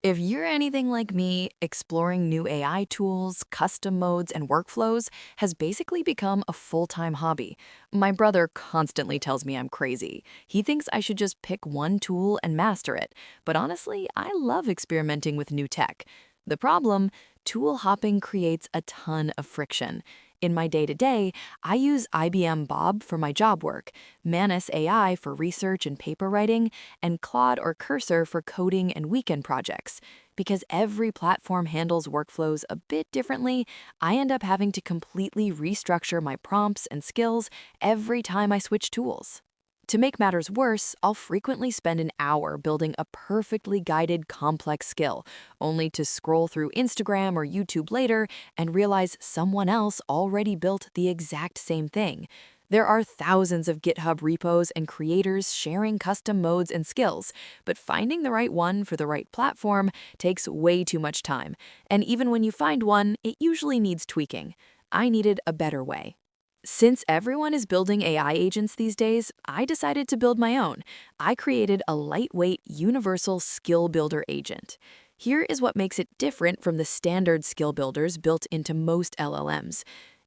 If you're anything like me, exploring new AI tools, custom modes, and workflows has basically become a full-time hobby. My brother constantly tells me I'm crazy. He thinks I should just pick one tool and master it. But honestly, I love experimenting with new tech. The problem, tool hopping creates a ton of friction. In my day-to-day, I use IBM Bob for my job work, Manus AI for research and paper writing, and Claude or Cursor for coding and weekend projects. Because every platform handles workflows a bit differently, I end up having to completely restructure my prompts and skills every time I switch tools. To make matters worse, I'll frequently spend an hour building a perfectly guided complex skill, only to scroll through Instagram or YouTube later and realize someone else already built the exact same thing. There are thousands of GitHub repos and creators sharing custom modes and skills, but finding the right one for the right platform takes way too much time. And even when you find one, it usually needs tweaking. I needed a better way. Since everyone is building AI agents these days, I decided to build my own. I created a lightweight, universal skill builder agent. Here is what makes it different from the standard skill builders built into most LLMs.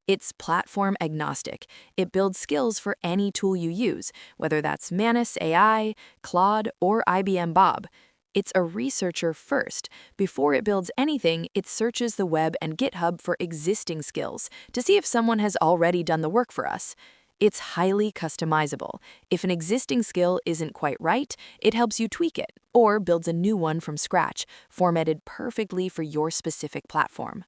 It's platform agnostic. It builds skills for any tool you use, whether that's Manus AI, Claude, or IBM Bob. It's a researcher first. Before it builds anything, it searches the web and GitHub for existing skills to see if someone has already done the work for us. It's highly customizable. If an existing skill isn't quite right, it helps you tweak it or builds a new one from scratch, formatted perfectly for your specific platform.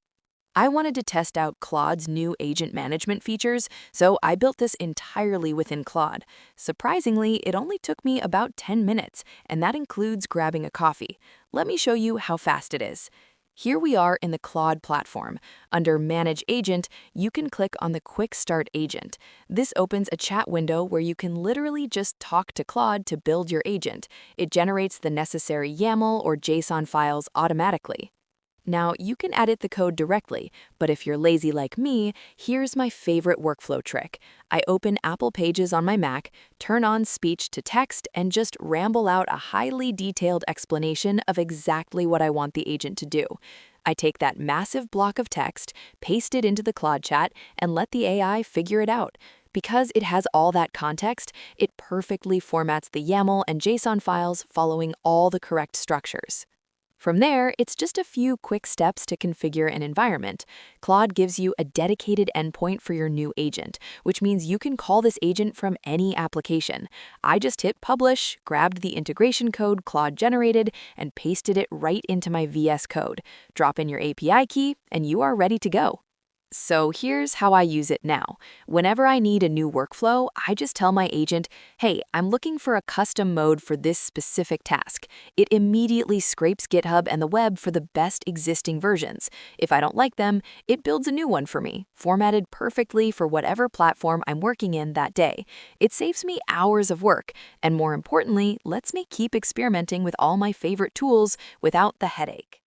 I wanted to test out Claude's new agent management features, so I built this entirely within Claude. Surprisingly, it only took me about 10 minutes, and that includes grabbing a coffee. Let me show you how fast it is. Here we are in the Claude platform. Under Manage Agent, you can click on the Quick Start Agent. This opens a chat window where you can literally just talk to Claude to build your agent. It generates the necessary YAML or JSON files automatically. Now, you can edit the code directly, but if you're lazy like me, here's my favorite workflow trick. I open Apple Pages on my Mac, turn on speech to text, and just ramble out a highly detailed explanation of exactly what I want the agent to do. I take that massive block of text, paste it into the Claude chat, and let the AI figure it out. Because it has all that context, it perfectly formats the YAML and JSON files following all the correct structures. From there, it's just a few quick steps to configure an environment. Claude gives you a dedicated endpoint for your new agent, which means you can call this agent from any application. I just hit Publish, grabbed the integration code Claude generated, and pasted it right into my VS Code. Drop in your API key, and you are ready to go. So here's how I use it now. Whenever I need a new workflow, I just tell my agent, hey, I'm looking for a custom mode for this specific task. It immediately scrapes GitHub and the web for the best existing versions. If I don't like them, it builds a new one for me, formatted perfectly for whatever platform I'm working in that day. It saves me hours of work, and more importantly, lets me keep experimenting with all my favorite tools without the headache.